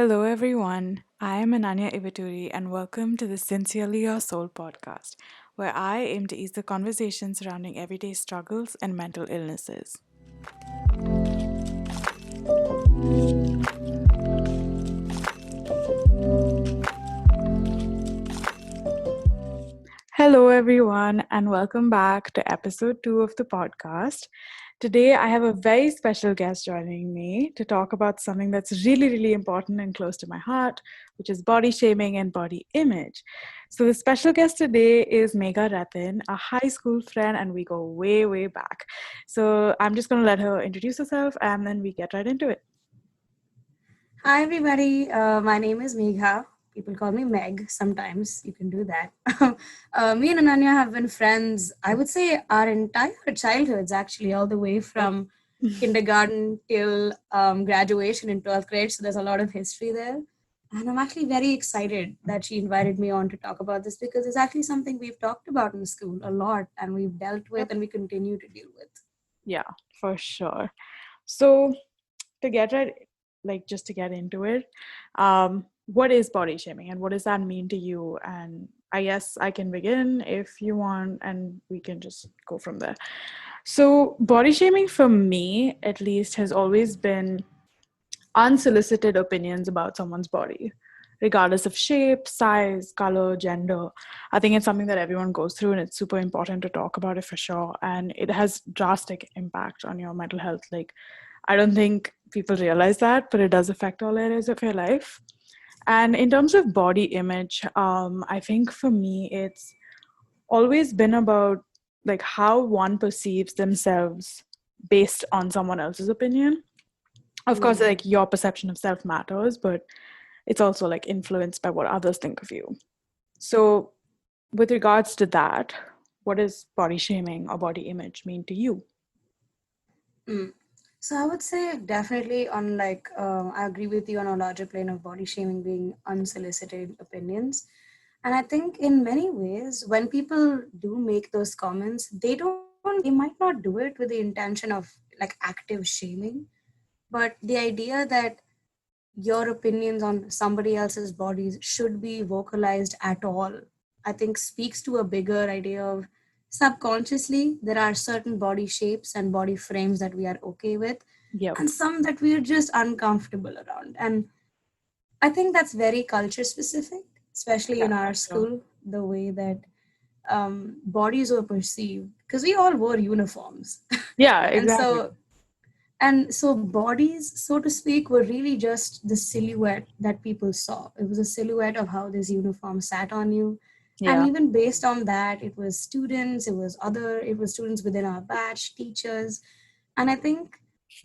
Hello, everyone. I am Ananya Ivaturi, and welcome to the Sincerely Your Soul podcast, where I aim to ease the conversation surrounding everyday struggles and mental illnesses. Hello, everyone, and welcome back to episode 2 of the podcast. Today, I have a very special guest joining me to talk about something that's really, really important and close to my heart, which is body shaming and body image. So, the special guest today is Megha Rathin, a high school friend, and we go way, way back. So, I'm just going to let her introduce herself and then we get right into it. Hi, everybody. My name is Megha. People call me Meg sometimes. You can do that. Me and Ananya have been friends, I would say, our entire childhoods, actually, all the way from kindergarten till graduation in 12th grade. So there's a lot of history there. And I'm actually very excited that she invited me on to talk about this because it's actually something we've talked about in school a lot and we've dealt with Yep. and we continue to deal with. Yeah, for sure. So, to get right, like just to get into it, what is body shaming and what does that mean to you? And I guess I can begin if you want, and we can just go from there. So, body shaming for me, at least, has always been unsolicited opinions about someone's body, regardless of shape, size, color, gender. I think it's something that everyone goes through, and it's super important to talk about it for sure. And it has drastic impact on your mental health. Like, I don't think people realize that, but it does affect all areas of your life. And in terms of body image, I think for me, it's always been about like how one perceives themselves based on someone else's opinion. Of course, Mm. like your perception of self matters, but it's also like influenced by what others think of you. So, with regards to that, what does body shaming or body image mean to you? Mm. So I would say definitely on I agree with you on a larger plane of body shaming being unsolicited opinions. And I think in many ways, when people do make those comments, they might not do it with the intention of like active shaming, but the idea that your opinions on somebody else's bodies should be vocalized at all, I think speaks to a bigger idea of subconsciously there are certain body shapes and body frames that we are okay with Yep. and some that we are just uncomfortable around. And I think that's very culture specific, especially Yeah, in for our sure. school, the way that bodies were perceived because we all wore uniforms. Yeah, and exactly. so and so bodies, so to speak, were really just the silhouette that people saw. It was a silhouette of how this uniform sat on you. And Yeah. even based on that, it was students within our batch, teachers. And I think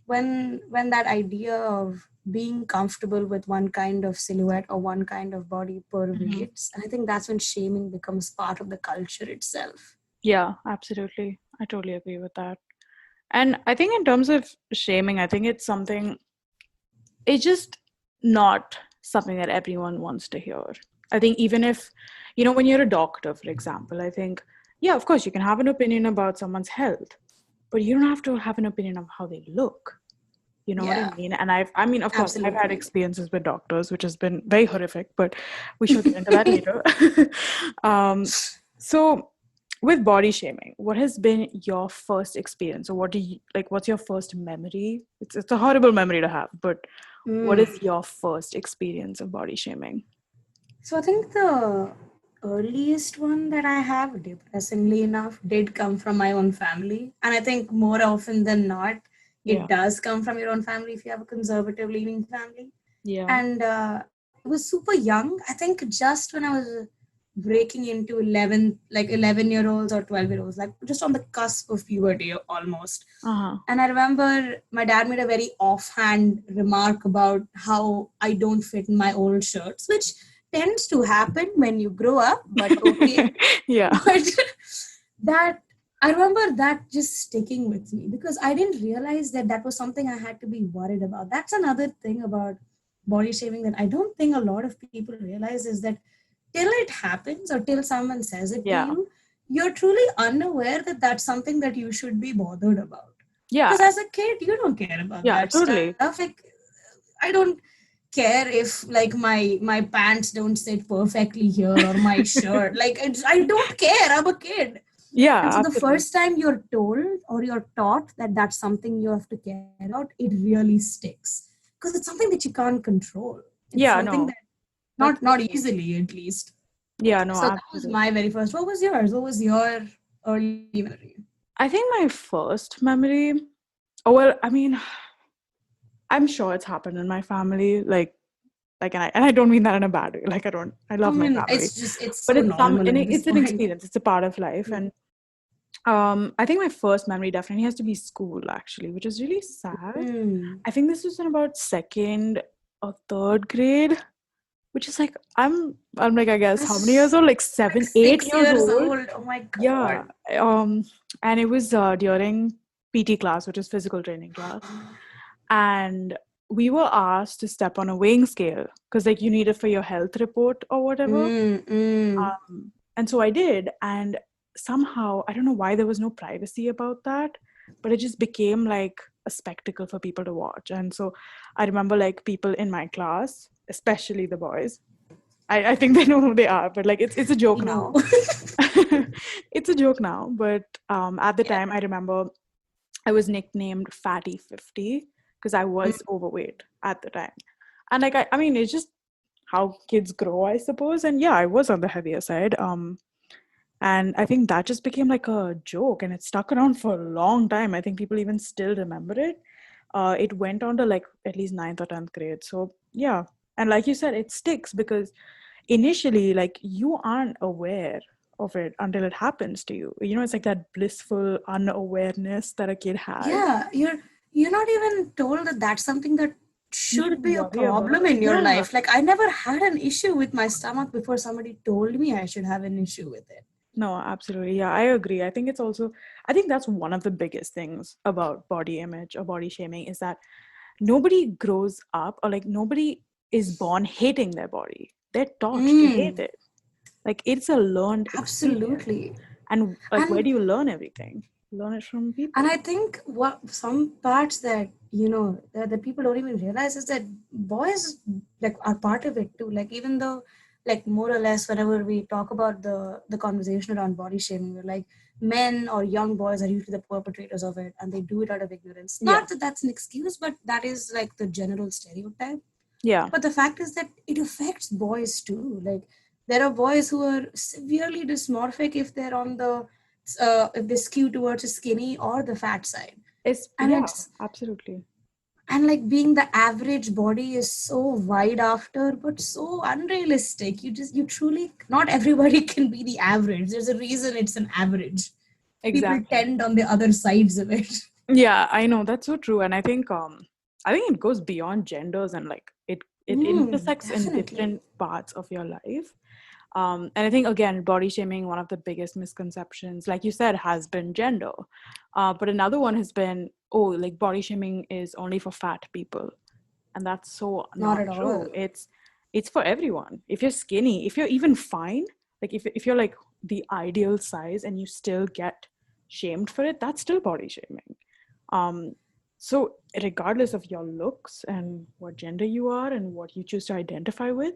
when that idea of being comfortable with one kind of silhouette or one kind of body Mhm. pervades, I think that's when shaming becomes part of the culture itself. Yeah, absolutely. I totally agree with that. And I think in terms of shaming, I think it's just not something that everyone wants to hear. I think even if, when you're a doctor, for example, I think, yeah, of course, you can have an opinion about someone's health, but you don't have to have an opinion of how they look. You know what I Yeah, mean? And I mean, of course, I've had absolutely. experiences with doctors, which has been very horrific, but we shall get into that later. um, so, with body shaming, what has been your first experience, or what do you like? What's your first memory? It's a horrible memory to have, but what is Mm. your first experience of body shaming? So I think the earliest one that I have, depressingly enough, did come from my own family. And I think more often than not, Yeah, it does come from your own family if you have a conservative leaning family. yeah. And I was super young. I think just when I was breaking into 11, like 11-year-olds or 12-year-olds, like just on the cusp of puberty almost. Uh huh. And I remember my dad made a very offhand remark about how I don't fit in my old shirts, which tends to happen when you grow up, but okay. Yeah, But that I remember that just sticking with me because I didn't realize that that was something I had to be worried about. That's another thing about body shaming that I don't think a lot of people realize is that till it happens or till someone says it to yeah, you, you're truly unaware that that's something that you should be bothered about. yeah, Because as a kid, you don't care about yeah. that stuff. Totally. Like, I don't. care if like my pants don't sit perfectly here or my shirt. Like I don't care. I'm a kid. And Yeah, so the absolutely. first time you're told or you're taught that that's something you have to care about, it really sticks because it's something that you can't control. It's Yeah, something no, that that's so not true. easily at least. Yeah, no, So that was absolutely. my very first. What was yours? What was your early memory? I think my first memory, oh well, I mean, I'm sure it's happened in my family, and I don't mean that in a bad way. Like I I love my mean, family, it's but so normal at this it's an point. experience. It's a part of life, and I think my first memory definitely has to be school, actually, which is really sad. Mm. I think this was in about second or third grade, which is like I'm like I guess how many years That's old? Like like 7, 8 6 years years old. old. Oh my Yeah. god. And it was during PT class, which is physical training class, and we were asked to step on a weighing scale because like you need it for your health report or whatever. Mm, mm. And so I did, and somehow I don't know why there was no privacy about that, but it just became like a spectacle for people to watch. And so I remember like people in my class, especially the boys. I think they know who they are, but like it's a We joke know. now. It's a joke now, but at the Yeah. time I remember I was nicknamed Fatty 50 because I Mm. was overweight at the time. And like I mean it's just how kids grow, I suppose. And yeah, I was on the heavier side. And I think that just became like a joke and it stuck around for a long time. I think people even still remember it. It went on to like at least ninth or 10th grade. So yeah. And like you said, it sticks because initially, like you aren't aware of it until it happens to you. You know, it's like that blissful unawareness that a kid has. Yeah, you're not even told that that's something that You should should be a worry problem about. in your Yeah. life. Like I never had an issue with my stomach before somebody told me I should have an issue with it. No, absolutely. Yeah, I agree. I think it's also, I think that's one of the biggest things about body image or body shaming is that nobody grows up or like nobody is born hating their body. They're taught to hate Mm, it. Like it's a learned experience. absolutely. And like, where And do you learn everything? Learn it from I people. think what some parts that that people don't even realize is that boys like are part of it too. Like even though like more or less whenever we talk about the conversation around body shaming, we're like men or young boys are usually the perpetrators of it and they do it out of ignorance. Yeah. Not that that's an excuse, but that is like the general stereotype. Yeah. But the fact is that it affects boys too. Like there are boys who are severely dysmorphic if they're on the if they skew towards the skinny or the fat side. And Yeah, it's absolutely. and like being the average body is so wide after but so unrealistic. You truly not everybody can be the average. There's a reason it's an average. People Exactly. tend on the other sides of it. Yeah, I know that's so true. And I think it goes beyond genders and like it intersects in Definitely. different parts of your life. And I think again, body shaming, one of the biggest misconceptions, like you said, has been gender. But another one has been, oh, like body shaming is only for fat people. And that's so Not not at true. all. It's for everyone. If you're skinny, if you're even fine, like if you're like the ideal size and you still get shamed for it, that's still body shaming. um so regardless of your looks and what gender you are and what you choose to identify with,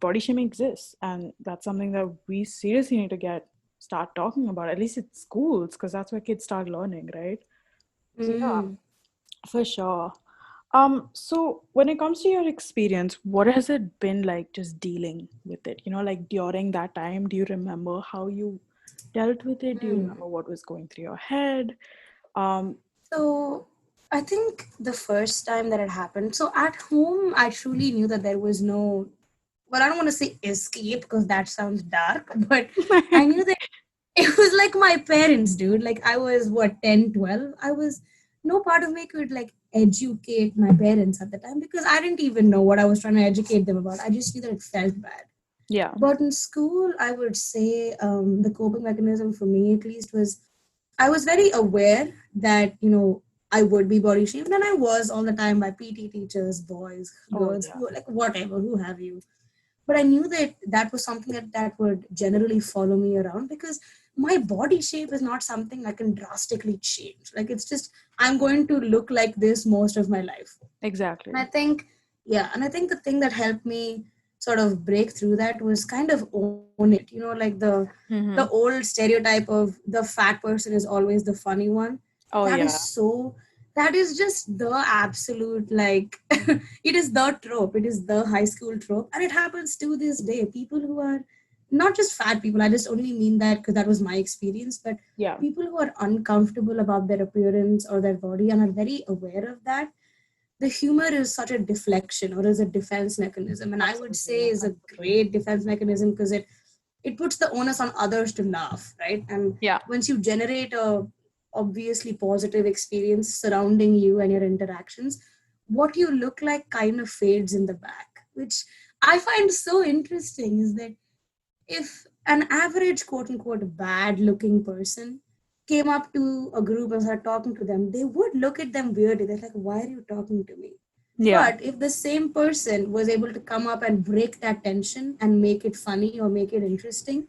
body shaming exists, and that's something that we seriously need to start talking about, at least at schools, because that's where kids start learning, right? So yeah, Mm. for sure. So when it comes to your experience, what has it been like just dealing with it? You know, like during that time, do you remember how you dealt with it? Do you Mm. remember what was going through your head? Um, So I think the first time that it happened, so at home, I truly knew that there was no, well, I don't want to say escape because that sounds dark, but I knew that it was like my parents, dude. Like I was what, 10, 12. I was, no part of me could like educate my parents at the time because I didn't even know what I was trying to educate them about. I just knew that it felt bad. yeah, But in school, I would say the coping mechanism for me at least was I was very aware that, I would be body shamed, and I was all the time by PT teachers, boys, oh girls, yeah, who, like whatever, who have you. But I knew that that was something that would generally follow me around because my body shape is not something I can drastically change. Like it's just, I'm going to look like this most of my life. And I exactly. think Yeah, and I think the thing that helped me sort of break through that was kind of own it. You know, like the Mm-hmm. old stereotype of the fat person is always the funny one. Oh That yeah. is so. That is just the absolute like. It is the trope. It is the high school trope, and it happens to this day. People who are not just fat people. I just only mean that because that was my experience, but Yeah. people who are uncomfortable about their appearance or their body and are very aware of that, the humor is such a deflection or is a defense mechanism, and I would say Absolutely. is a Absolutely. great defense mechanism because it puts the onus on others to laugh, right? And Yeah. once you generate a obviously positive experience surrounding you and your interactions, what you look like kind of fades in the back, which I find so interesting is that if an average quote unquote bad looking person came up to a group and started talking to them, they would look at them weirdly. They're like, why are you talking to me? Yeah. But if the same person was able to come up and break that tension and make it funny or make it interesting,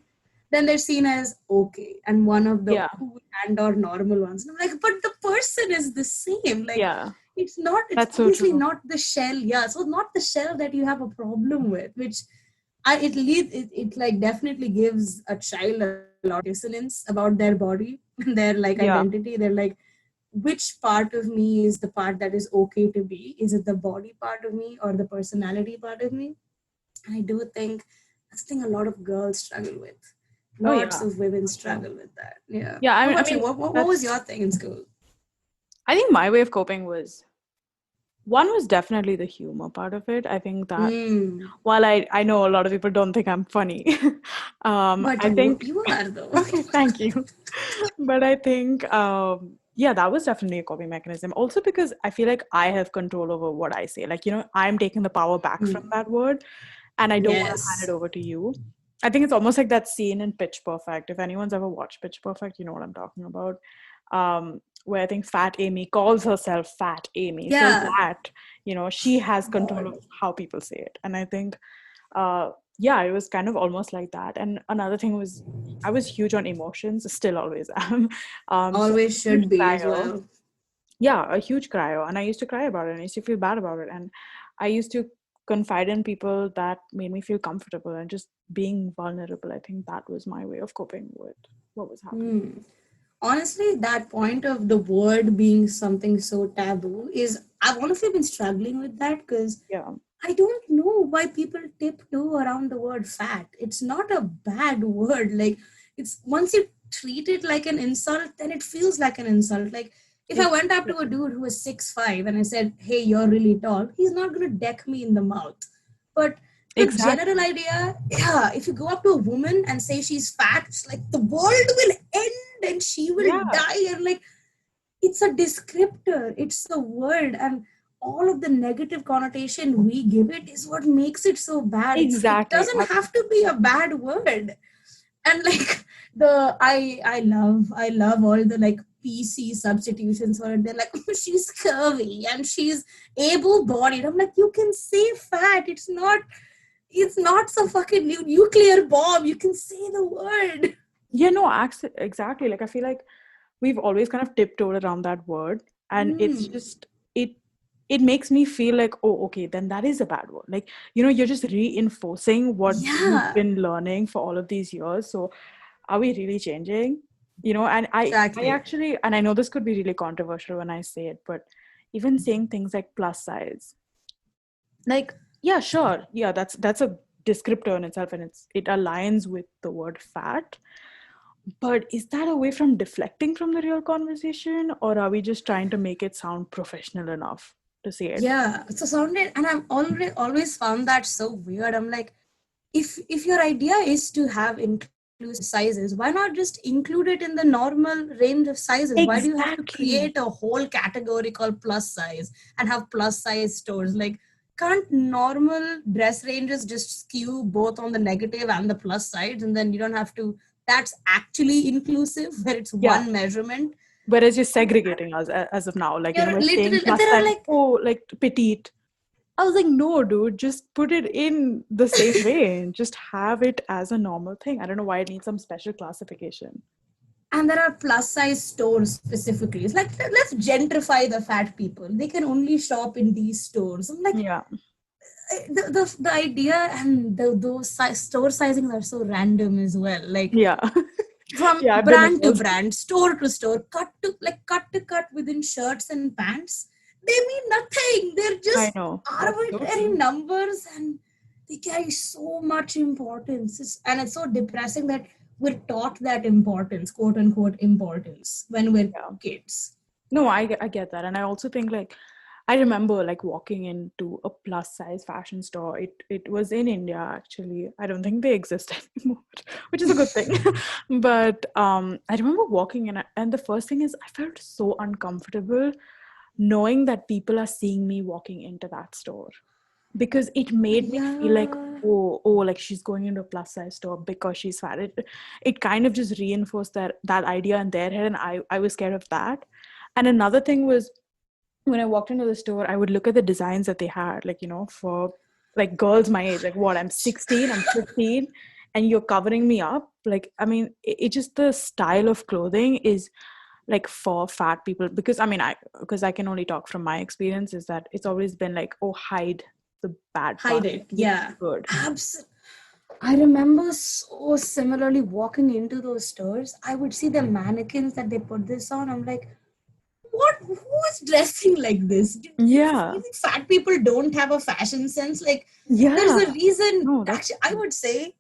then they're seen as okay and one of the Yeah. cool and or normal ones. And I'm like, but the person is the same. Like, Yeah. it's That's so obviously true. not the shell. Yeah, so not the shell that you have a problem with, which it like definitely gives a child a lot of dissonance about their body and their like Yeah. identity. They're like, which part of me is the part that is okay to be? Is it the body part of me or the personality part of me? And I do think that's the thing a lot of girls struggle with. Oh Lots yeah. of women For sure. struggle with that. Yeah. Yeah. How I about you? mean, What was that's. your thing in school? I think my way of coping was one was definitely the humor part of it. I think that Mm. while I know a lot of people don't think I'm funny, But I think you are though. okay, thank you. But I think yeah, that was definitely a coping mechanism. Also because I feel like I have control over what I say. Like, I'm taking the power back from Mm. that word and I don't want to hand it Yes. over to you. I think it's almost like that scene in Pitch Perfect. If anyone's ever watched Pitch Perfect, you know what I'm talking about. Where I think Fat Amy calls herself Fat Amy. So Yeah. that, she has control of God. how people say it. And I think, yeah, it was kind of almost like that. And another thing was, I was huge on emotions, still always am. So I'm Always a huge should be as crier. well. Yeah, a huge crier. And I used to cry about it. And I used to feel bad about it. And I used to confide in people that made me feel comfortable and just being vulnerable. I think that was my way of coping with what was happening. Hmm. Honestly, that point of the word being something so taboo is, I've honestly been struggling with that because Yeah, I don't know why people tiptoe around the word fat. It's not a bad word. Like, it's once you treat it like an insult, then it feels like an insult. Like, if I went up to a exactly. dude who was 6'5" and I said, hey, you're really tall, he's not going to deck me in the mouth. But the general Exactly. idea, yeah, if you go up to a woman and say she's fat, it's like the world will end and she will Yeah, die. And like, it's a descriptor, it's a word, and all of the negative connotation we give it is what makes it so bad. It exactly. doesn't have to be a bad word. And like the I love all the like PC substitutions for it. They're like, oh, she's curvy and she's able bodied. I'm like, you can say fat. It's not so fucking nuclear bomb. You can say the word. Yeah, no, exactly. Like I feel like we've always kind of tiptoed around that word, and it's Mm. just it it makes me feel like, oh, okay, then that is a bad word. Like, you're just reinforcing what you've Yeah, been learning for all of these years. So are we really changing? And I exactly. actually, and I know this could be really controversial when I say it, but even saying things like plus size, like, yeah, sure, yeah, that's a descriptor in itself, and it aligns with the word fat, but is that a way from deflecting from the real conversation, or are we just trying to make it sound professional enough to say it? Yeah, so sounded, and I've always found that so weird. I'm like, if your idea is to have inclusive sizes, why not just include it in the normal range of sizes? Why do you have to Exactly. create a whole category called plus size and have plus size stores? Like, can't normal dress ranges just skew both on the negative and the plus sides, and then you don't have to? That's actually inclusive, where it's Yeah. one measurement. Whereas you're And segregating us as of now, like, you're we're saying literally, plus there are size, like, oh, like petite. I was like, no, dude, just put it in the same way and just have it as a normal thing. I don't know why it needs some special classification. and there are plus size stores specifically. It's like, let's gentrify the fat people. They can only shop in these stores. I'm like, Yeah. the idea and those store sizings are so random as well. Like Yeah. from Yeah, I've been in brand to those. brand, store to store, cut to cut within shirts and pants. They mean nothing. They're I just know. That's so arbitrary true. numbers, and they carry so much importance. And it's so depressing that we're taught that importance, quote unquote importance, when we're Yeah. kids. No, I get that. And I also think like I remember like walking into a plus size fashion store. It was in India actually. I don't think they exist anymore, which is a good thing. But I remember walking in and the first thing is I felt so uncomfortable knowing that people are seeing me walking into that store because it made me feel like Yeah. like she's going into a plus size store because she's fat. It kind of just reinforced that idea in their head, and I was scared of that. And another thing was when I walked into the store, I would look at the designs that they had, like, for like girls my age, like what, I'm 16, I'm 15, and you're covering me up. Like, I mean, it just the style of clothing is like for fat people because because I can only talk from my experience is that it's always been like, oh, hide the bad Hide part, it. like keep Yeah. good. Absolutely. I remember so similarly walking into those stores. I would see the mannequins that they put this on. I'm like, what? Who's dressing like this? Yeah. You think fat people don't have a fashion sense? Like, there's Yeah. a reason. No, that's Actually, I would say,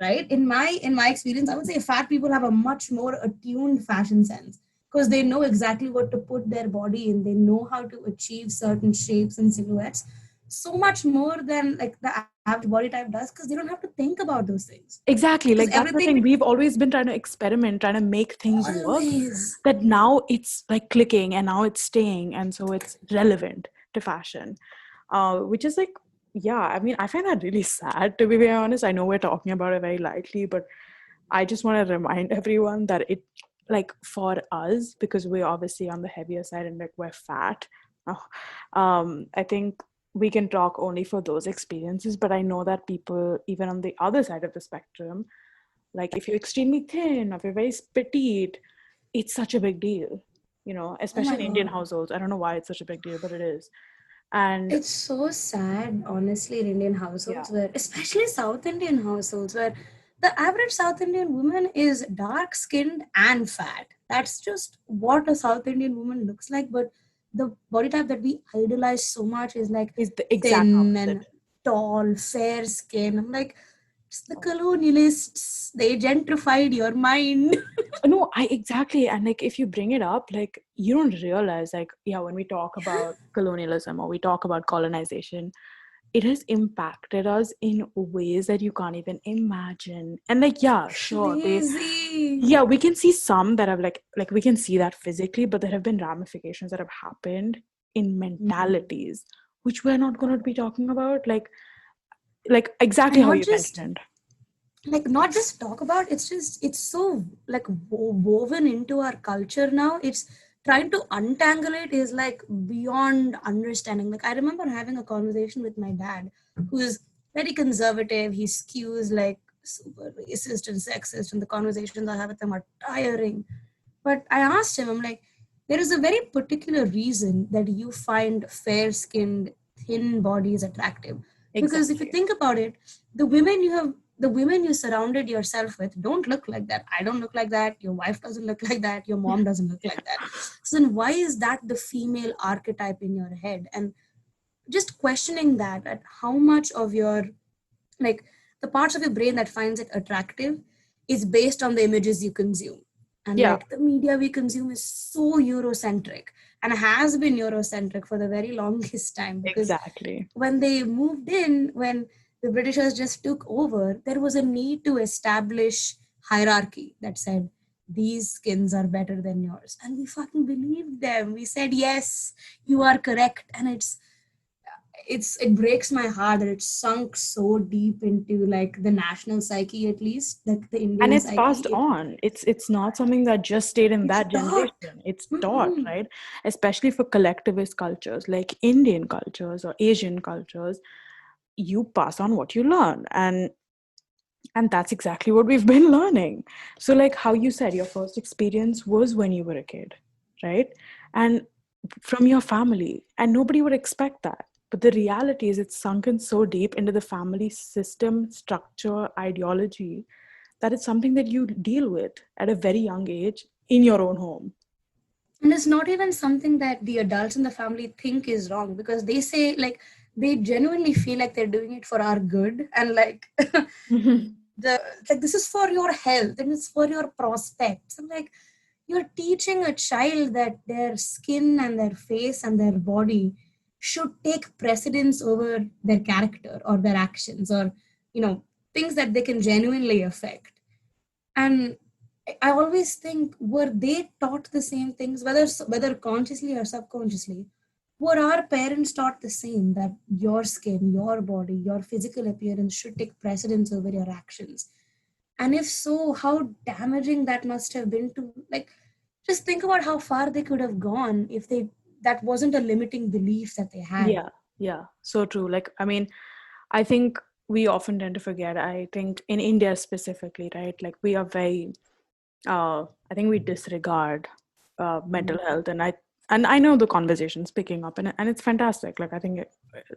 right, in my experience, I would say fat people have a much more attuned fashion sense because they know exactly what to put their body in. They know how to achieve certain shapes and silhouettes so much more than like the average body type does because they don't have to think about those things exactly, because like that's the everything thing. We've always been trying to experiment, trying to make things work, always. that now it's like clicking and now it's staying, and so it's relevant to fashion, which is like, yeah, I mean, I find that really sad, to be very honest. I know we're talking about it very lightly, but I just want to remind everyone that it, like, for us, because we're obviously on the heavier side and like we're fat, I think we can talk only for those experiences. But I know that people, even on the other side of the spectrum, like if you're extremely thin or if you're very petite, it's such a big deal, Oh my especially in Indian god. households. I don't know why it's such a big deal, but it is. And It's so sad, honestly, in Indian yeah, households, where, especially South Indian households, where the average South Indian woman is dark skinned and fat. That's just what a South Indian woman looks like. But the body type that we idolize so much is like is the exact thin and opposite. tall, fair skin. I'm like, it's the colonialists. They gentrified your mind. No, I exactly. And like if you bring it up, like you don't realize, like, yeah, when we talk about colonialism or we talk about colonization, it has impacted us in ways that you can't even imagine. And like, yeah, sure, Crazy. we can see some that have like we can see that physically, but there have been ramifications that have happened in Mhm. mentalities, which we're not going to be talking about. Like exactly And how not you just mentioned. not just talk about, it's so like woven into our culture now. It's trying to untangle it is like beyond understanding. Like, I remember having a conversation with my dad, who is very conservative. He skews like super racist and sexist, and the conversations I have with him are tiring. But I asked him, I'm like, there is a very particular reason that you find fair skinned, thin bodies attractive. Because if you Exactly. think about it, the women you surrounded yourself with don't look like that. I don't look like that. Your wife doesn't look like that. Your mom doesn't look like that. So then why is that the female archetype in your head? And just questioning that, at how much of your, like, the parts of your brain that finds it attractive is based on the images you consume. And Yeah, like the media we consume is so eurocentric and has been eurocentric for the very longest time, because exactly. when the Britishers just took over, there was a need to establish hierarchy that said these skins are better than yours, and we fucking believed them. We said yes, you are correct. And it breaks my heart that it's sunk so deep into like the national psyche, at least like the And Indian it's psyche. passed on. It's not something that just stayed in It's that taught. generation. It's taught, Mhm. right? Especially for collectivist cultures like Indian cultures or Asian cultures, you pass on what you learn. And that's exactly what we've been learning. So like how you said, your first experience was when you were a kid, right? And from your family, and nobody would expect that. But the reality is it's sunken so deep into the family system, structure, ideology, that it's something that you deal with at a very young age in your own home. And it's not even something that the adults in the family think is wrong, because they say, like, they genuinely feel like they're doing it for our good, and like the like this is for your health and it's for your prospects. And like, you're teaching a child that their skin and their face and their body should take precedence over their character or their actions, or things that they can genuinely affect. And I always think, were they taught the same things, whether consciously or subconsciously? Were our parents taught the same, that your skin, your body, your physical appearance should take precedence over your actions? And if so, how damaging that must have been to, like, just think about how far they could have gone if they that wasn't a limiting belief that they had. Yeah, yeah, so true. Like, I mean, I think we often tend to forget. I think in India specifically, right? Like, we are very, I think we disregard mental health, and I know the conversation's picking up, and it's fantastic. Like, I think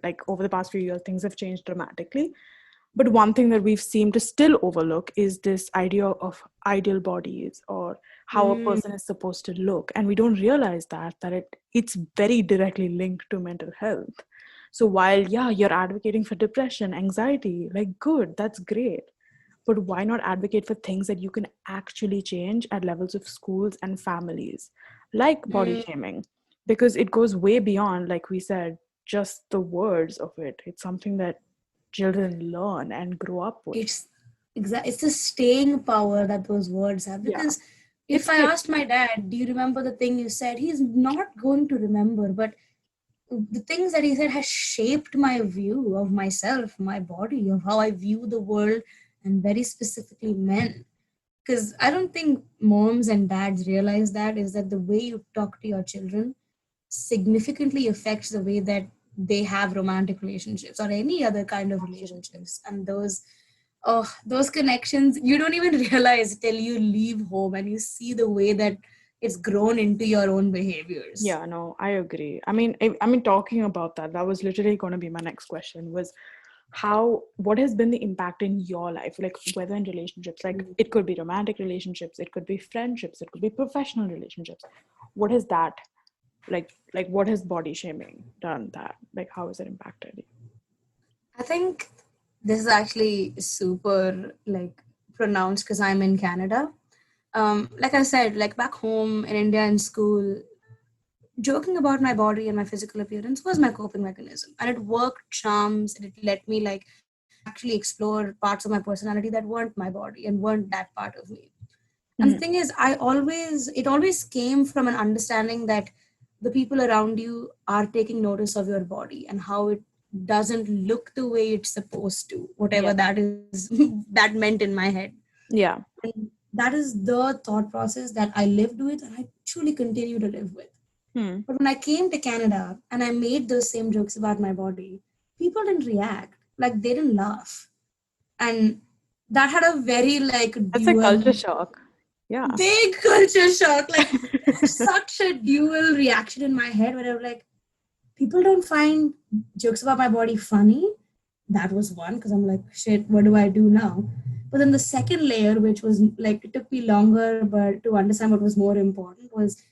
like over the past few years, things have changed dramatically. But one thing that we've seemed to still overlook is this idea of ideal bodies, or how a Mm, person is supposed to look, and we don't realize that it's very directly linked to mental health. So while, yeah, you're advocating for depression, anxiety, like, good, that's great, but why not advocate for things that you can actually change at levels of schools and families, like body mm. shaming? Because it goes way beyond, like we said, just the words of it. It's something that children learn and grow up with. It's the staying power that those words have. Yeah, Because it's if I stick. asked my dad, do you remember the thing you said, he's not going to remember. But the things that he said has shaped my view of myself, my body, of how I view the world, and very specifically men. Because I don't think moms and dads realize that, is that the way you talk to your children significantly affects the way that they have romantic relationships or any other kind of Absolutely. relationships. And those connections you don't even realize till you leave home and you see the way that it's grown into your own behaviors. Yeah, no, I agree. I mean, talking about that, that was literally going to be my next question, was what has been the impact in your life, like whether in relationships, like it could be romantic relationships, it could be friendships, it could be professional relationships. What is that like what has body shaming done, that like how has it impacted you? I think this is actually super, like, pronounced because I'm in Canada. Like I said, like back home in India in school, joking about my body and my physical appearance was my coping mechanism, and it worked charms, and it let me, like, actually explore parts of my personality that weren't my body and weren't that part of me. And the Mhm. thing is, it always came from an understanding that the people around you are taking notice of your body and how it doesn't look the way it's supposed to, Yeah, whatever that is that meant in my head. yeah. And that is the thought process that I lived with and I truly continue to live with. Hmm. But when I came to Canada and I made those same jokes about my body, people didn't react. Like, they didn't laugh. And that had a very, like, That's a culture dual, shock. Yeah. big culture shock. Like, such a dual reaction in my head where I was like, people don't find jokes about my body funny. That was one, because I'm like, shit, what do I do now? But then the second layer, which was like, it took me longer, but to understand what was more important, was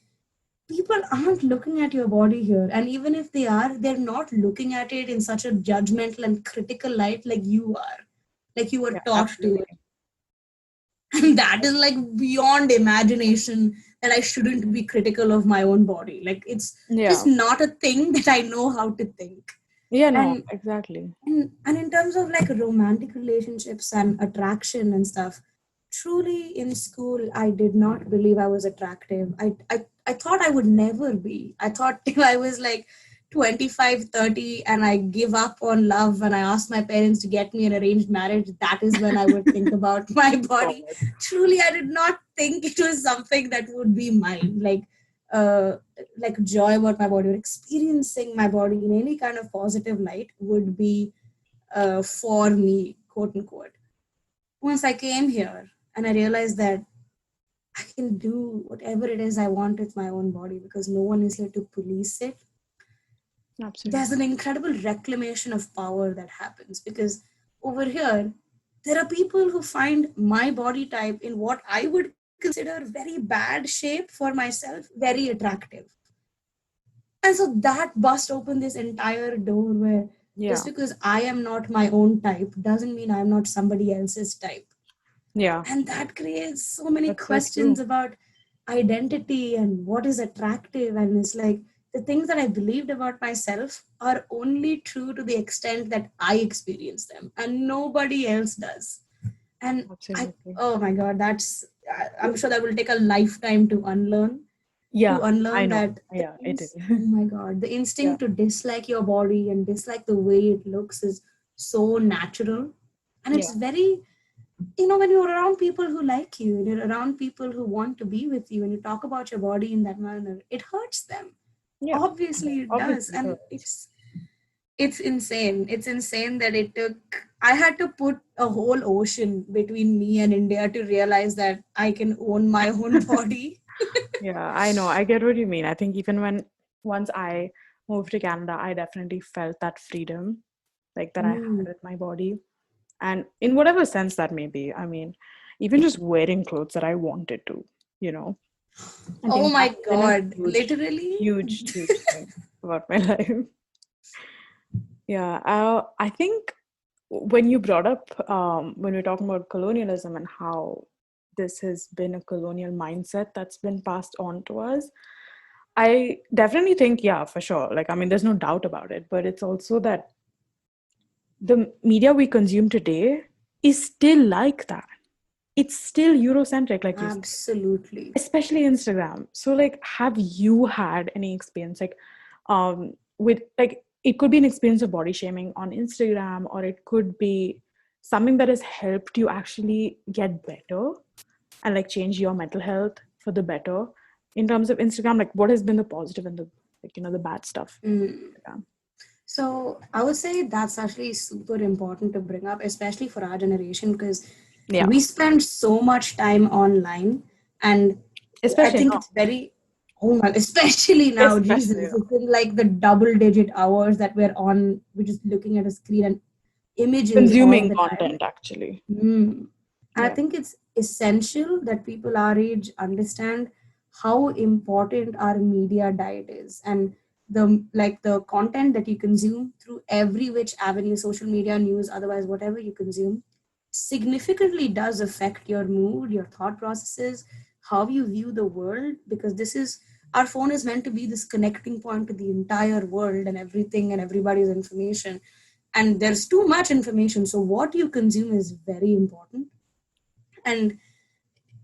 people aren't looking at your body here. And even if they are, they're not looking at it in such a judgmental and critical light like you are, like you were Yeah, taught to. absolutely. And that is like beyond imagination, that I shouldn't be critical of my own body. Like, it's just Yeah. not a thing that I know how to think. Yeah, no, And exactly. and in terms of, like, romantic relationships and attraction and stuff, truly in school I did not believe I was attractive. I thought I would never be. I thought if I was like 25, 30, and I give up on love and I asked my parents to get me an arranged marriage, that is when I would think about my body. God. Truly, I did not think it was something that would be mine. Uh, like, joy about my body or experiencing my body in any kind of positive light would be for me, quote unquote. Once I came here and I realized that I can do whatever it is I want with my own body because no one is here to police it, there's Absolutely. an incredible reclamation of power that happens, because over here there are people who find my body type in what I would consider very bad shape for myself very attractive. And so that bust open this entire door where just Yeah. because I am not my own type doesn't mean I'm not somebody else's type. Yeah. And that creates so many That's so questions true. about identity and what is attractive. And it's like the things that I believed about myself are only true to the extent that I experience them and nobody else does. And I, Absolutely. oh my God, I'm sure that will take a lifetime to unlearn, Yeah, I know. that Yeah, it is. oh my God, the Yeah. instinct to dislike your body and dislike the way it looks is so natural. And it's Yeah. very, when you're around people who like you and you're around people who want to be with you and you talk about your body in that manner, it hurts them. Yeah. Obviously it does. Obviously. And it's insane. It's insane that I had to put a whole ocean between me and India to realize that I can own my own body. Yeah, I know. I get what you mean. I think even once I moved to Canada, I definitely felt that freedom, like that I Mm. had with my body. And in whatever sense that may be, I mean, even just wearing clothes that I wanted to, you know, I Oh think that my has been a God, literally. huge thing about my life. Yeah, I think when you brought up, when we're talking about colonialism and how this has been a colonial mindset that's been passed on to us, I definitely think, yeah, for sure. Like, I mean, there's no doubt about it, but it's also that the media we consume today is still like that. It's still Eurocentric, like you said, Absolutely. especially Instagram. So, like, have you had any experience, like, with like it could be an experience of body shaming on Instagram, or it could be something that has helped you actually get better and like change your mental health for the better in terms of Instagram? Like, what has been the positive and the like, the bad stuff? Mm. Yeah. So I would say that's actually super important to bring up, especially for our generation, because Yeah. we spend so much time online, and I Especially think now. it's very, oh my, especially now, Especially Jesus, now. it's in like the double digit hours that we're on, we're just looking at a screen and images all Consuming the time. content, actually. Mm. And I Yeah. think it's essential that people our age understand how important our media diet is, and the content that you consume through every which avenue, social media, news, otherwise whatever you consume, significantly does affect your mood, your thought processes, how you view the world, because this is our phone is meant to be this connecting point to the entire world and everything and everybody's information, and there's too much information, so what you consume is very important. And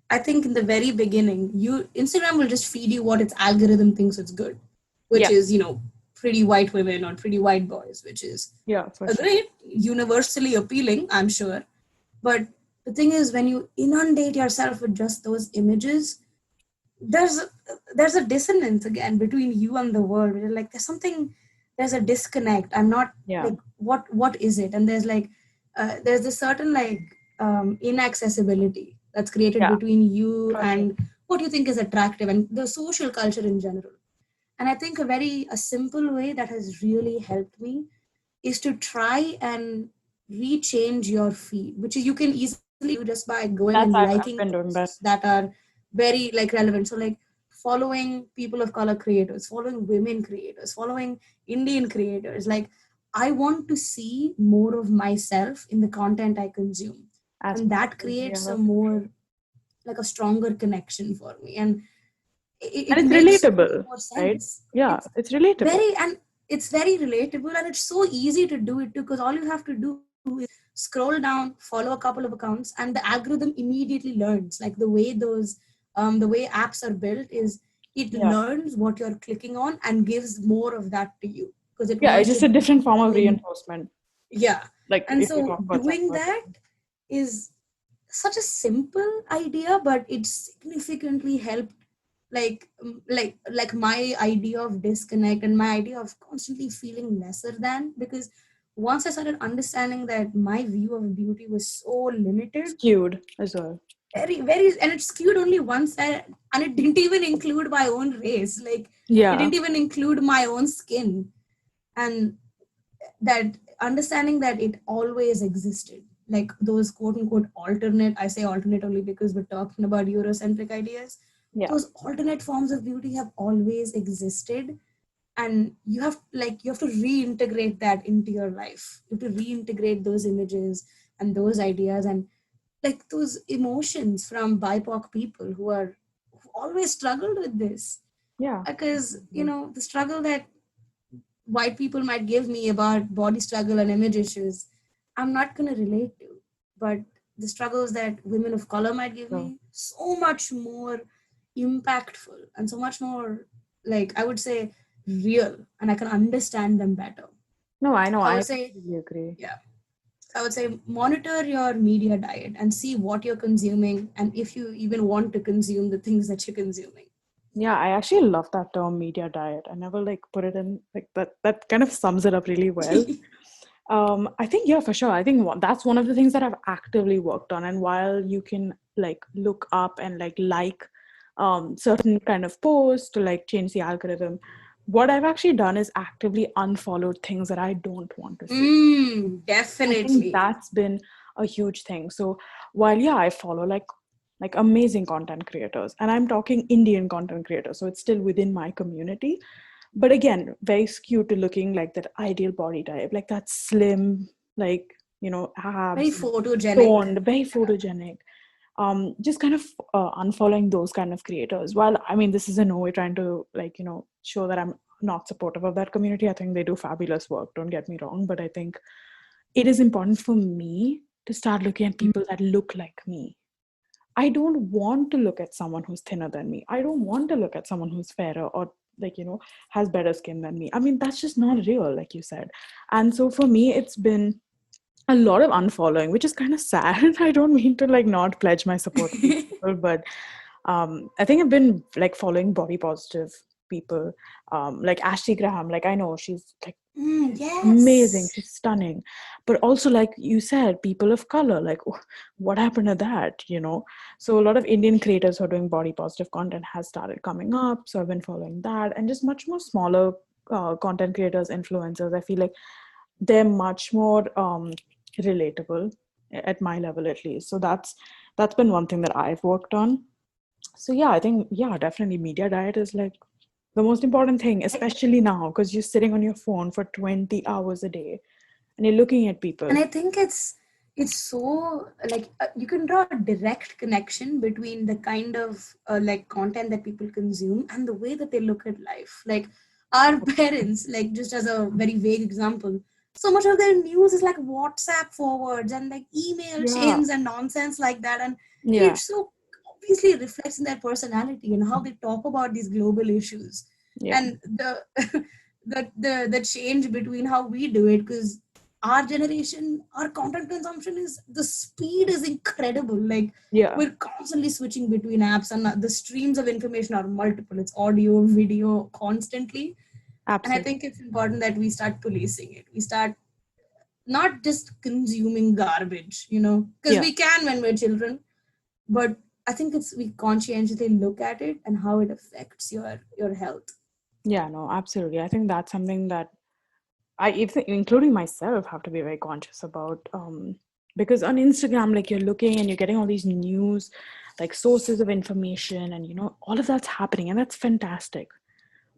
I think in the very beginning, you Instagram will just feed you what its algorithm thinks it's good, which Yeah. is pretty white women or pretty white boys, which is Yeah, for a sure. great, universally appealing, I'm sure. But the thing is, when you inundate yourself with just those images, there's there's a dissonance again between you and the world. You're like, there's a disconnect. I'm not Yeah. like, what is it? And there's this certain like inaccessibility that's created Yeah, between you for sure. and what you think is attractive and the social culture in general. And I think a simple way that has really helped me is to try and rechange your feed, which you can easily do just by going That's and I've liking been doing that. posts that are very like relevant. So like following people of color creators, following women creators, following Indian creators. Like I want to see more of myself in the content I consume. As And per that usual. creates Yeah, a for sure. more like a stronger connection for me. And And it it's makes so much relatable, more right? sense. Yeah, It's it's relatable. very and it's very relatable, and it's so easy to do it too, because all you have to do is scroll down, follow a couple of accounts, and the algorithm immediately learns. Like the way apps are built is it Yeah. learns what you're clicking on and gives more of that to you because it Yeah, it's wants just to a different form of learn. reinforcement. Yeah. Like And if we so talk about doing psychology. that is such a simple idea, but it significantly helped like my idea of disconnect and my idea of constantly feeling lesser than, because once I started understanding that my view of beauty was so limited, Skewed as well. very, and it skewed only one side, and it didn't even include my own race, like it Yeah. didn't even include my own skin. and that understanding that it always existed, like those quote unquote alternate, I say alternate only because we're talking about Eurocentric ideas, Yeah. those alternate forms of beauty have always existed, and you have to reintegrate that into your life. You have to reintegrate those images and those ideas and like those emotions from BIPOC people who always struggled with this, Yeah. because the struggle that white people might give me about body struggle and image issues, I'm not going to relate to. But the struggles that women of color might give So, me, so much more impactful and so much more, like, I would say, real, and I can understand them better. no, I know. So I I would say, completely agree. yeah. I would say monitor your media diet and see what you're consuming and if you even want to consume the things that you're consuming. Yeah, I actually love that term media diet. I never like put it in like that. That kind of sums it up really well. I think, yeah, for sure. I think that's one of the things that I've actively worked on. And while you can like look up and like certain kind of posts to like change the algorithm, what I've actually done is actively unfollowed things that I don't want to see. I think Definitely. that's been a huge thing. So while, yeah, I follow like amazing content creators, and I'm talking Indian content creators, so it's still within my community, but again, very skewed to looking like that ideal body type, like that slim, like, Very abs, photogenic. toned, very photogenic. Just kind of unfollowing those kind of creators. While I mean, this is in no way trying to like show that I'm not supportive of that community. I think they do fabulous work, don't get me wrong, but I think it is important for me to start looking at people that look like me. I don't want to look at someone who's thinner than me. I don't want to look at someone who's fairer or like, has better skin than me. I mean, that's just not real, like you said. And so for me, it's been a lot of unfollowing, which is kind of sad. I don't mean to like not pledge my support to these people, but I think I've been like following body positive people, like Ashley Graham. Like I know she's like amazing, Yes. she's stunning, but also like you said, people of color, like what happened to that, so a lot of Indian creators who are doing body positive content has started coming up, so I've been following that, and just much more smaller content creators, influencers. I feel like they're much more relatable at my level, at least. So that's been one thing that I've worked on. So yeah, I think, yeah, definitely media diet is like the most important thing, especially now because you're sitting on your phone for 20 hours a day and you're looking at And people. I think it's so like you can draw a direct connection between the kind of like content that people consume and the way that they look at life. Like our parents, like just as a very vague example, so much of their news is like WhatsApp forwards and like email Yeah. chains and nonsense like that, and Yeah. it so obviously reflects in their personality and how they talk about these global issues, Yeah. and the the change between how we do it, because our generation, our content consumption is, the speed is incredible. Like Yeah. we're constantly switching between apps, and the streams of information are multiple. It's audio, video, constantly. And I Absolutely. think it's important that we start policing it. We start not just consuming garbage, because Yeah. we can when we're children, but I think it's we conscientiously look at it and how it affects your health. Yeah. No, absolutely. I think that's something that I, even including myself, have to be very conscious about. Because on Instagram, like you're looking and you're getting all these news, like sources of information, and all of that's happening, and that's fantastic.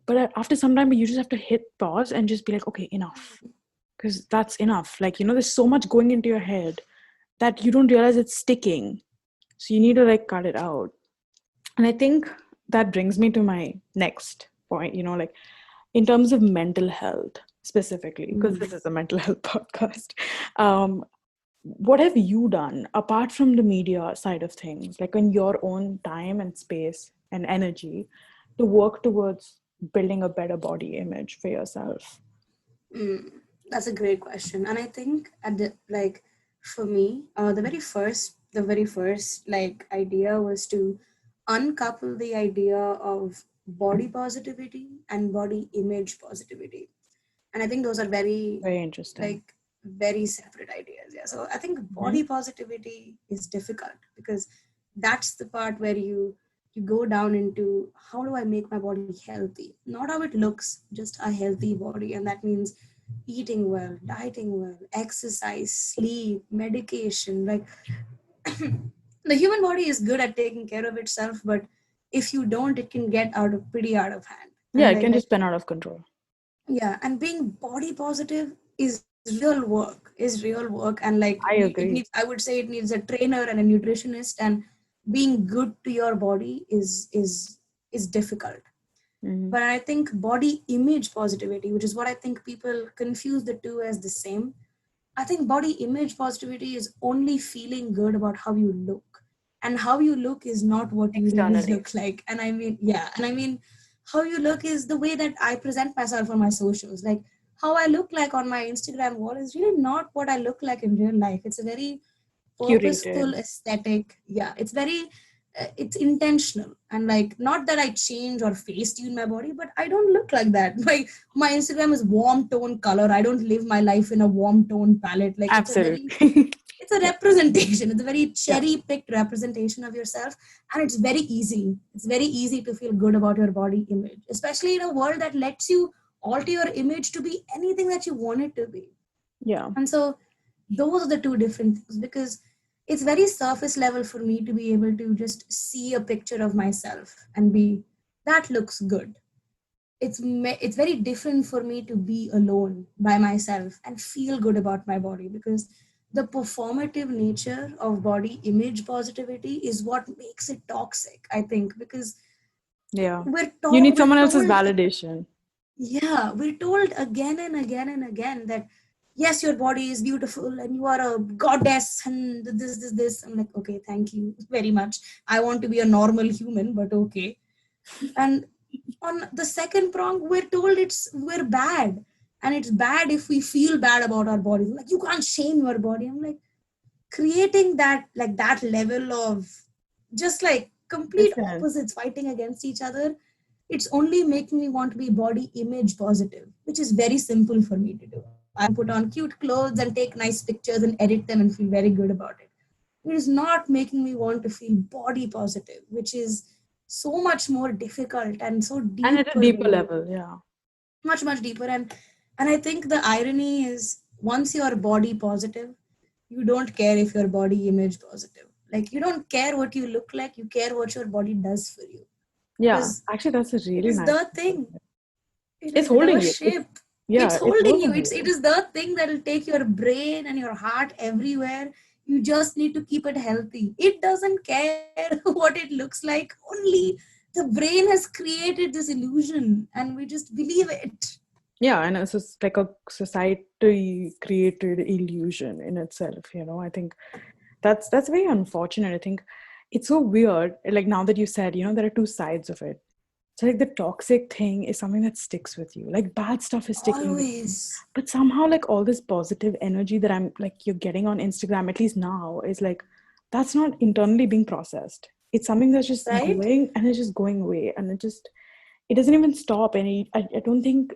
But after some time, you just have to hit pause and just be like, okay, enough, because that's enough. Like there's so much going into your head that you don't realize it's sticking, so you need to like cut it out. And I think that brings me to my next point, like in terms of mental health specifically, because this Mm. is a mental health podcast. um, what have you done apart from the media side of things, like in your own time and space and energy, to work towards building a better body image for yourself? Mm, that's a great question, and I think at the like for me, the very first like idea was to uncouple the idea of body positivity and body image positivity, and I think those are very Very interesting. like very separate ideas. Yeah, so I think Hmm. body positivity is difficult because that's the part where you you go down into how do I make my body healthy? Not how it looks, just a healthy body. And that means eating well, dieting well, exercise, sleep, medication. Like the human body is good at taking care of itself, but if you don't, it can get pretty out of hand. Yeah, And it can like, just spin out of control. yeah, and being body positive is real work, and like I it agree. needs, I would say it needs a trainer and a nutritionist, and being good to your body is difficult. Hmm. But I think body image positivity, which is what I think people confuse the two as the same. I think body image positivity is only feeling good about how you look. And how you look is not what you really Externally. look like. And I mean, yeah. And I mean, how you look is the way that I present myself on my socials. Like, how I look like on my Instagram wall is really not what I look like in real life. It's a very purposeful Curated. aesthetic. Yeah, it's very it's intentional. And like, not that I change or face tune my body, but I don't look like that. My Instagram is warm tone color. I don't live my life in a warm tone palette. Like, Absolutely. it's a Yeah. representation. It's a very Yeah. cherry picked representation of yourself. And it's very easy to feel good about your body image, especially in a world that lets you alter your image to be anything that you want it to be. Yeah. And so those are the two different things, because it's very surface level for me to be able to just see a picture of myself and be, that looks good. It's very different for me to be alone by myself and feel good about my body, because the performative nature of body image positivity is what makes it toxic, I think, because Yeah. You need we're someone else's told, validation. yeah, we're told again and again and again that yes, your body is beautiful and you are a goddess and this. I'm like, okay, thank you very much. I want to be a normal human, but okay. And on the second prong, we're told we're bad. And it's bad if we feel bad about our bodies. Like, you can't shame your body. I'm like, creating that, like, that level of just like complete Dissonance. opposites fighting against each other, it's only making me want to be body image positive, which is very simple for me to do. I can put on cute clothes and take nice pictures and edit them and feel very good about it. It is not making me want to feel body positive, which is so much more difficult and so And at a deeper deeper layer, level, yeah. much deeper. And I think the irony is, once you're body positive, you don't care if you're body image positive. Like, you don't care what you look like, you care what your body does for you, Yeah. because Actually, that's a it really is nice the way to thing. put it. It It's is the holding you. shape. It's Yeah, it's holding you. holding It you. is the thing that will take your brain and your heart everywhere. You just need to keep it healthy. It doesn't care what it looks like. Only the brain has created this illusion and we just believe it. Yeah, and it's just like a society created illusion in itself, you know. I think that's very unfortunate. I think it's so weird. Like now that you said, you know, there are two sides of it. So like the toxic thing is something that sticks with you. Like bad stuff is sticking with you. Always. But somehow like all this positive energy that I'm like you're getting on Instagram, at least now, is like that's not internally being processed. It's something that's just Right? going and it's just going away. And it doesn't even stop. And I don't think,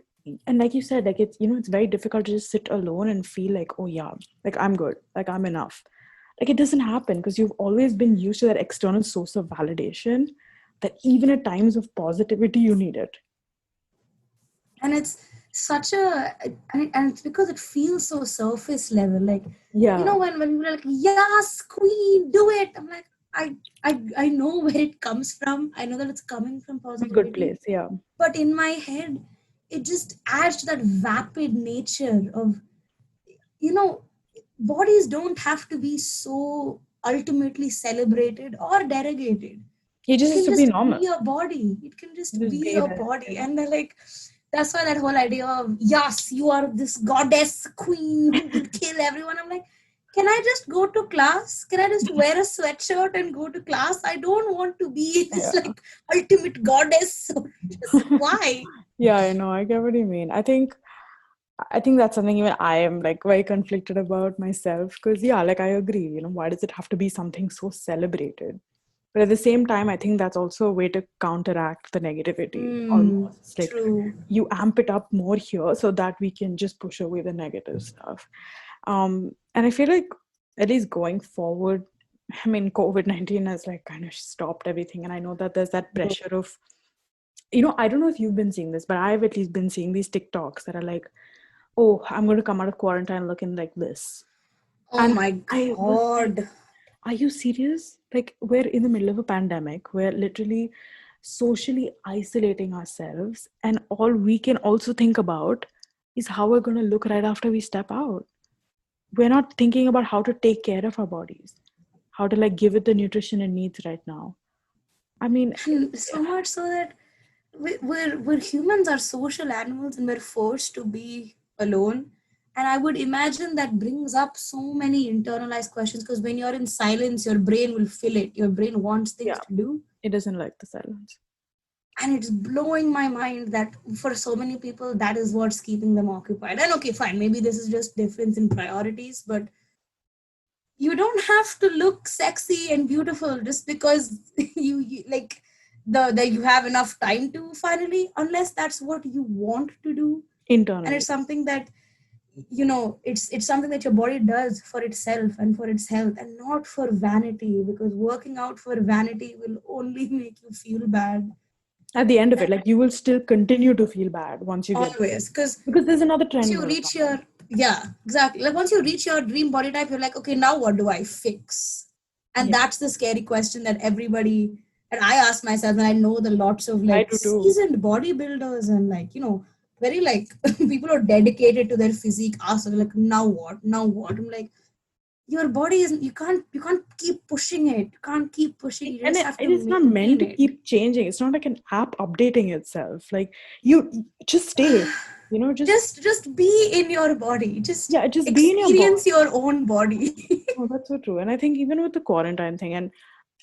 and like you said, like it's, you know, it's very difficult to just sit alone and feel like, oh yeah, like I'm good, like I'm enough. Like it doesn't happen because you've always been used to that external source of validation that even at times of positivity you need it. And it's such a, and it's because it feels so surface level. Like, Yeah, when people are like, yes, queen, do it. I'm like, I know where it comes from. I know that it's coming from from a good positivity. place. Yeah. But in my head, it just adds to that vapid nature of, you know, bodies don't have to be so ultimately celebrated or derogated. It It just has can to be just normal. be a body. It can just Just be be a there. body. Yeah. And they're like, that's why that whole idea of, yes, you are this goddess queen who will kill everyone. I'm like, can I just go to class? Can I just wear a sweatshirt and go to class? I don't want to be this Yeah. like ultimate goddess. Just why? Yeah, I know. I get what you mean. I think that's something even I am like very conflicted about myself because yeah, like I agree, you know, why does it have to be something so celebrated? But at the same time, I think that's also a way to counteract the negativity almost. It's like True. you amp it up more here so that we can just push away the negative stuff. And I feel like at least going forward, I mean, COVID-19 has like kind of stopped everything. And I know that there's that pressure of, I don't know if you've been seeing this, but I've at least been seeing these TikToks that are like, oh, I'm going to come out of quarantine looking like this. Oh And my I was like, God. are you serious? Like, we're in the middle of a pandemic. We're literally socially isolating ourselves. And all we can also think about is how we're going to look right after we step out. We're not thinking about how to take care of our bodies, how to like give it the nutrition it needs right now. I mean, And so much so that we're humans are social animals and we're forced to be alone. And I would imagine that brings up so many internalized questions because when you're in silence, your brain will fill it. Your brain wants things yeah, to do. it doesn't like the silence. And it's blowing my mind that for so many people, that is what's keeping them occupied. And okay, fine, maybe this is just difference in priorities, but you don't have to look sexy and beautiful just because you like the you have enough time to finally, unless that's what you want to do. And Internally. it's something that it's something that your body does for itself and for its health and not for vanity, because working out for vanity will only make you feel bad. At the end of it, like you will still continue to feel bad once you get there. Always, because Because there's another once trend you going to reach come in. your, yeah, exactly, like once you reach your dream body type, you're like, okay, now what do I fix? And Yeah, that's the scary question that everybody, and I ask myself, and I know the lots of I like do too. seasoned bodybuilders and like very like people who are dedicated to their physique ask like, now what I'm like, your body isn't, you can't keep pushing it, you can't keep pushing it, you And just it, have it to is not meant maintain to it. keep changing. It's not like an app updating itself. Like you just stay, just Just be in your body, just yeah, just be in your body. experience your own body. Oh, that's so true. And I think even with the quarantine thing, and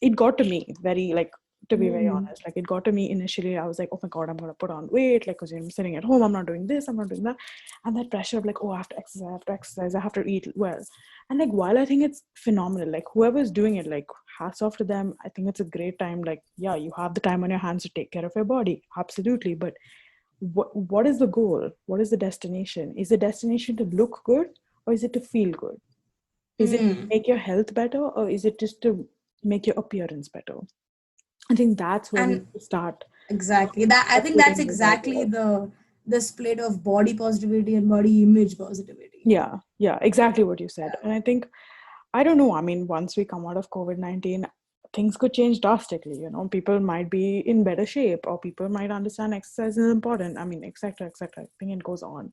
it got to me very, like, to be very Mm. honest, like, it got to me initially. I was like, oh my God, I'm going to put on weight, like, because I'm sitting at home, I'm not doing this, I'm not doing that. And that pressure of, like, oh, I have to exercise, I have to exercise, I have to eat well. And, like, while I think it's phenomenal, like, whoever's doing it, like, hats off to them. I think it's a great time. Like, yeah, you have the time on your hands to take care of your body. Absolutely. But what is the goal? What is the destination? Is the destination to look good or is it to feel good? Is it to Mm. make your health better or is it just to make your appearance better? I think that's where we And need to start exactly that, I think that's separating those exactly ideas. the split of body positivity and body image positivity. Yeah, exactly what you said. And I think, I don't know, I mean, once we come out of COVID-19, things could change drastically. People might be in better shape or people might understand exercise is important. I mean, etc., etc. I think it goes on.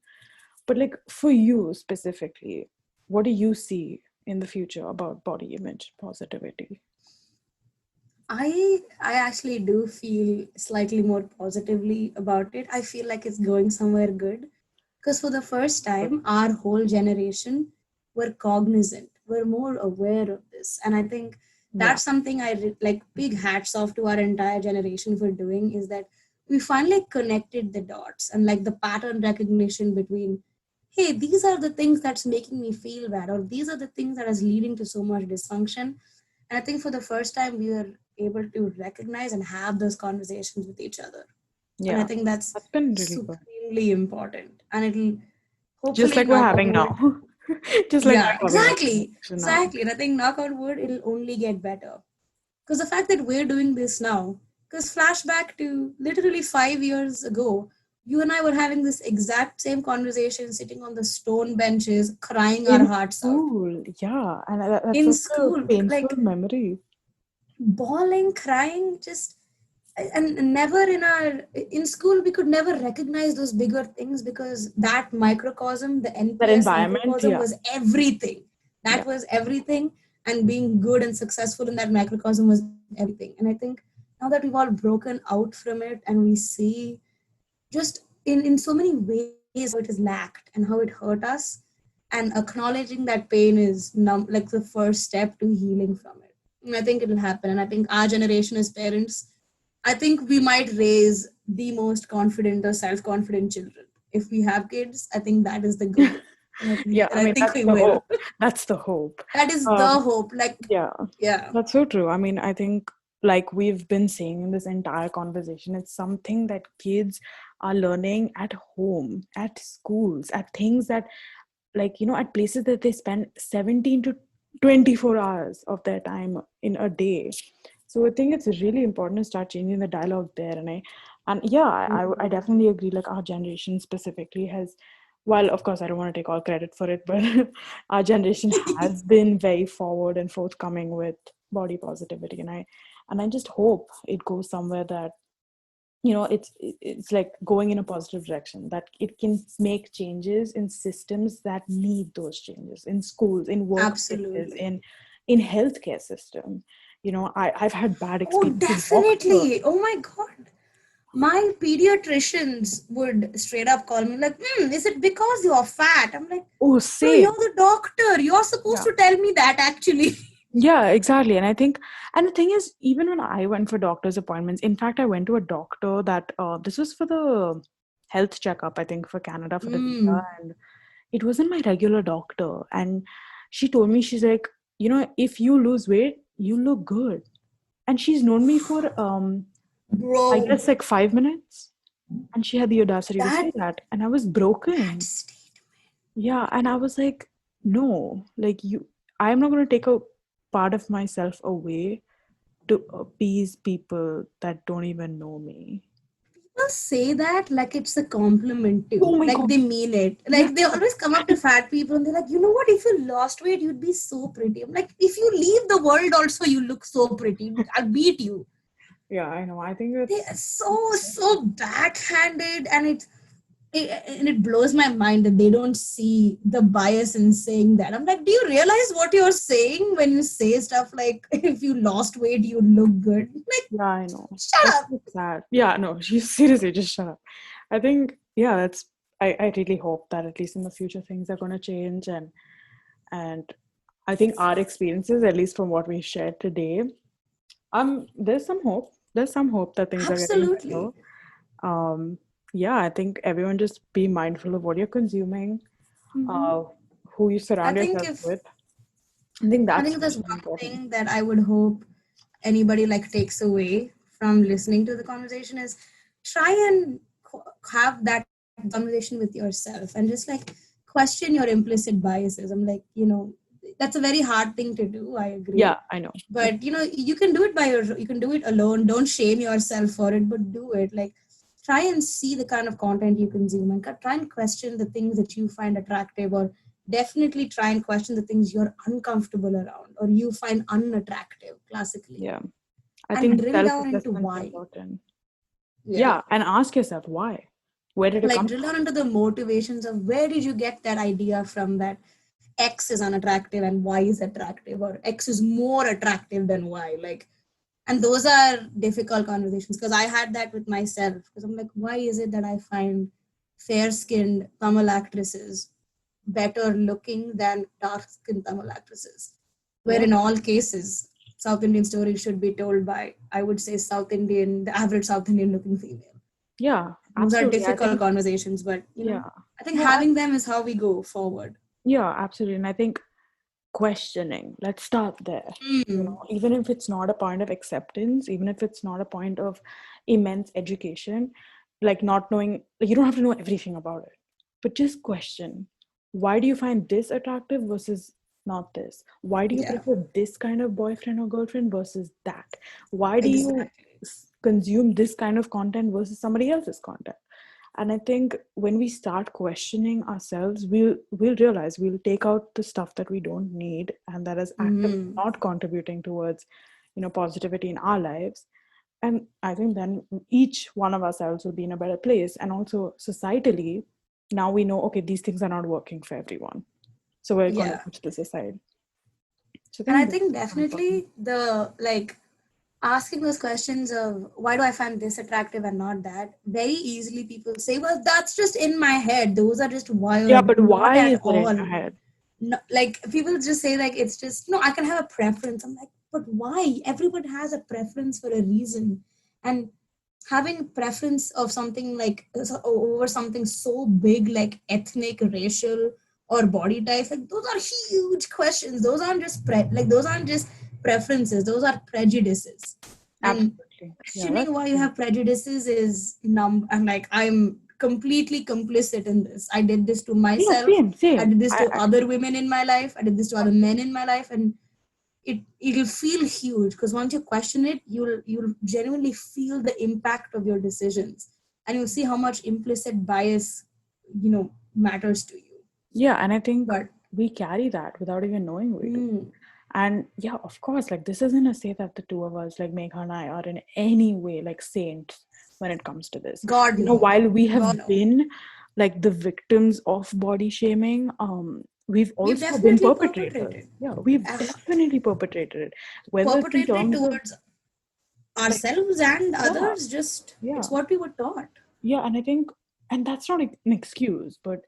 But like for you specifically, what do you see in the future about body image positivity? I actually do feel slightly more positively about it. I feel like it's going somewhere good because for the first time, our whole generation were cognizant, we're more aware of this, and I think Yeah. that's something like. Big hats off to our entire generation for doing is that we finally connected the dots and like the pattern recognition between, hey, these are the things that's making me feel bad, or these are the things that is leading to so much dysfunction. And I think for the first time, we were able to recognize and have those conversations with each other. And I Yeah. think that's That's been really good. supremely important. And it'll Just hopefully, like we're knock having on now. wood. Just like Yeah, we're having this exactly. conversation now. Exactly. And I think, knock on wood, it'll only get better. Because the fact that we're doing this now, because flashback to literally 5 years ago, you and I were having this exact same conversation sitting on the stone benches, crying our In hearts out school, yeah. And that's in such a school. painful Like, memory. bawling, crying, just, and never in school we could never recognize those bigger things because that microcosm, the That NPS environment, microcosm, yeah. was everything. Yeah. That was everything, and being good and successful in that microcosm was everything. And I think now that we've all broken out from it and we see just in so many ways how it has lacked and how it hurt us, and acknowledging that pain is like the first step to healing from it. And I think it'll happen. And I think our generation as parents, I think we might raise the most confident or self-confident children. If we have kids, I think that is the goal. And Yeah, I I mean, think that's we the will. hope. That's the hope. That is Um, the hope. Like, yeah, yeah. that's so true. I mean, I think, like we've been saying in this entire conversation, it's something that kids are learning at home, at schools, at things that, like, at places that they spend 17 to 24 hours of their time in a day. So I think it's really important to start changing the dialogue there. And yeah, I definitely agree. Like our generation specifically has, well, of course, I don't want to take all credit for it, but our generation has been very forward and forthcoming with body positivity. And I just hope it goes somewhere that, it's like going in a positive direction, that it can make changes in systems that need those changes, in schools, in workplaces, Absolutely. in healthcare system. I've had bad Oh, experiences with doctors. definitely. Oh my God. My pediatricians would straight up call me like, is it because you're fat? I'm like, Oh, bro, same. you're the doctor. You're supposed Yeah. to tell me that actually. Yeah, exactly. And I think, and the thing is, even when I went for doctor's appointments, in fact, I went to a doctor that, this was for the health checkup, I think, for Canada for the visa. And it wasn't my regular doctor. And she told me, she's like, if you lose weight, you look good. And she's known me for, I Bro, guess, like 5 minutes. And she had the audacity to that say that. And I was that broken. statement. Yeah. And I was like, no, like, I'm not going to take a part of myself away to appease people that don't even know me. People say that like it's a compliment Oh too. my Like God. they mean it. Yeah. Like they always come up to fat people and they're like, you know what? If you lost weight, you'd be so pretty. I'm like, if you leave the world also, you look so pretty. I'll beat you. Yeah, I know. I think They it's are so backhanded, and it blows my mind that they don't see the bias in saying that. I'm like, do you realize what you're saying when you say stuff like if you lost weight you look good? Like, yeah, I know. shut That's up. so sad. Yeah, no, she's seriously just shut up. I think, yeah, I really hope that at least in the future things are gonna change, and I think our experiences, at least from what we shared today, there's some hope. There's some hope that things are getting better. Absolutely. Um, yeah, I think everyone just be mindful of what you're consuming, Hmm. uh, who you I surround think yourself if with. I think I that's think there's really one important. thing that I would hope anybody like takes away from listening to the conversation is try and have that conversation with yourself and just like question your implicit biases. I'm like, that's a very hard thing to do. I agree, Yeah, I know. but you can do it you can do it alone. Don't shame yourself for it, but do it. Like, try and see the kind of content you consume and try and question the things that you find attractive, or definitely try and question the things you're uncomfortable around or you find unattractive classically, Yeah. I and think drill down into self-assessment is why. important. Yeah. Yeah, and ask yourself why. Where did it Like, come drill from? down into the motivations of where did you get that idea from, that X is unattractive and Y is attractive, or X is more attractive than Y. Like, and those are difficult conversations because I had that with myself, because I'm like, why is it that I find fair skinned Tamil actresses better looking than dark skinned Tamil actresses? Where Yeah. in all cases, South Indian stories should be told by, I would say, the average South Indian looking female. Yeah, Those are absolutely. I difficult think, conversations, but yeah. I think No, having them is how we go forward. yeah, absolutely. And I think questioning, let's start there. Mm. Even if it's not a point of acceptance, even if it's not a point of immense education, like not knowing, like you don't have to know everything about it, but just question, why do you find this attractive versus not this? Why do you Yeah, prefer this kind of boyfriend or girlfriend versus that? Why do you exactly. consume this kind of content versus somebody else's content? And I think when we start questioning ourselves, we'll realize, we'll take out the stuff that we don't need and that is actively Mm. not contributing towards positivity in our lives. And I think then each one of ourselves will be in a better place. And also societally, now we know, okay, these things are not working for everyone, so we're going to Yeah. push this aside. So I And I think that's think super important. definitely the like asking those questions of why do I find this attractive and not that, very easily people say, well, that's just in my head. Those are just Yeah, wired. but Not why at is it in all. your head? No, like people just say like it's just no, I can have a preference. I'm like, but why? Everyone has a preference for a reason. And having preference of something like over something so big like ethnic, racial, or body type, like those are huge questions. Those aren't just those aren't just preferences, those are prejudices. And Absolutely. Yeah, questioning that's why you true. have prejudices is I'm like, I'm completely complicit in this. I did this to Yeah, myself. same, I same. did this to other women in my life. I did this to other men in my life, and it'll feel huge because once you question it, you'll genuinely feel the impact of your decisions, and you'll see how much implicit bias, matters to you. Yeah, and I think But we carry that without even knowing we do. mm, And yeah, of course, like this isn't to say that the two of us, like Megha and I, are in any way like saints when it comes to this. God You know, no, while we have God no. been like the victims of body shaming, we've We've also been definitely perpetrators. perpetrated. Yeah, we've Uh, definitely perpetrated it. Whether it's in perpetrated terms of towards like, ourselves and yeah, others. Just yeah, it's what we were taught. yeah. And I think, and that's not an excuse, but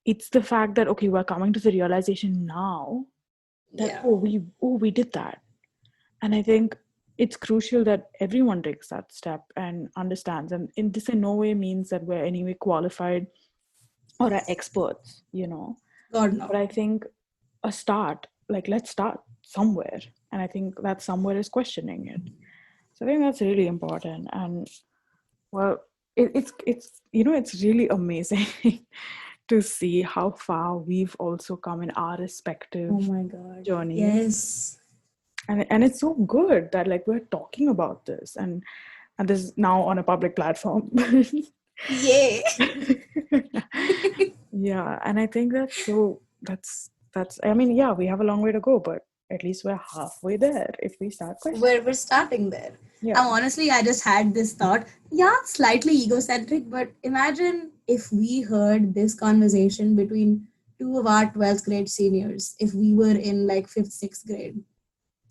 it's the fact that okay, we're coming to the realization now that Yeah. we did that. And I think it's crucial that everyone takes that step and understands. And this in no way means that we're anyway qualified or are experts, God But no. I think a start, like let's start somewhere. And I think that somewhere is questioning it. So I think that's really important. And well, it's it's really amazing to see how far we've also come in our respective Oh my God. journeys. Yes. And it's so good that like we're talking about this and this is now on a public platform. Yay. Yeah, and I think that's I mean, yeah, we have a long way to go, but at least we're halfway there if we start questioning. We're starting there. Yeah, Honestly, I just had this thought. Yeah, slightly egocentric, but imagine if we heard this conversation between two of our 12th grade seniors, if we were in like 5th, 6th grade.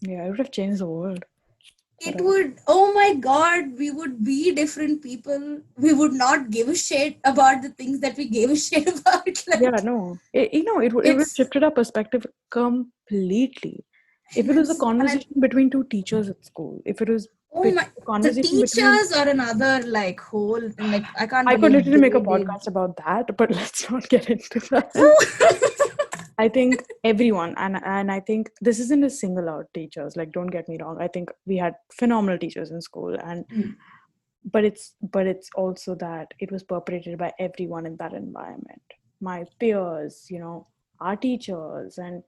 yeah, it would have changed the world It forever. would, oh my God, we would be different people. We would not give a shit about the things that we gave a shit about. Yeah, Like, no, it would have it's, shifted our perspective completely. If it was a yes. And I, conversation between two teachers at school, if it was oh my, a the conversation between teachers are another like whole thing. Like, I can't I could believe literally make a they did. podcast about that, but let's not get into that. Oh. I think everyone, and I think this isn't a single out teachers. Like, don't get me wrong. I think we had phenomenal teachers in school, and Mm. but it's also that it was perpetrated by everyone in that environment. My peers, our teachers, and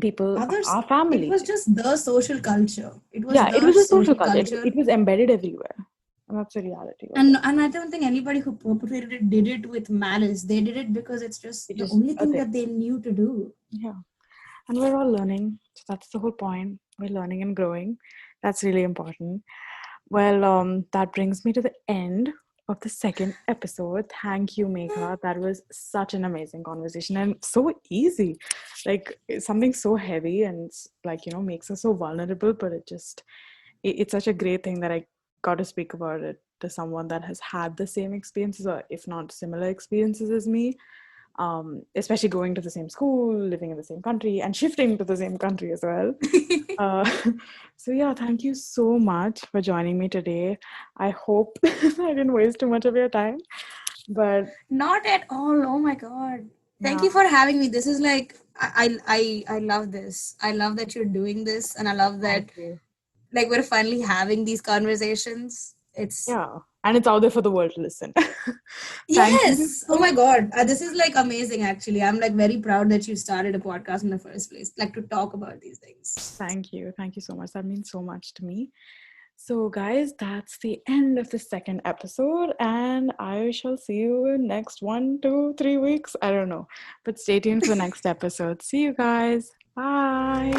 people, Others, our it family. was just the social culture. It was Yeah, it the was a social social culture. It culture. was embedded everywhere, and that's the reality of it. And I don't think anybody who perpetrated it did it with malice. They did it because it's just It's the just only a thing thing. that they knew to do. Yeah. And we're all learning. So that's the whole point. We're learning and growing. That's really important. Well, that brings me to the end of the second episode. Thank you, Megha. That was such an amazing conversation and so easy. Like it's something so heavy and like, makes us so vulnerable, but it's such a great thing that I got to speak about it to someone that has had the same experiences or if not similar experiences as me, especially going to the same school, living in the same country, and shifting to the same country as well. Uh, so yeah, thank you so much for joining me today. I hope I didn't waste too much of your time, but Not at all. Oh my God. Thank yeah, you for having me. This is like I love this. I love that you're doing this, and I love thank that you. like we're finally having these conversations. It's Yeah, and it's out there for the world to listen. Thank you yes. Oh my so God. This is like amazing actually. I'm like very proud that you started a podcast in the first place, like to talk about these things. Thank you. Thank you so much. That means so much to me. So, guys, that's the end of the second episode, and I shall see you in next 1, 2, 3 weeks. I don't know, but stay tuned for the next episode. See you guys. Bye.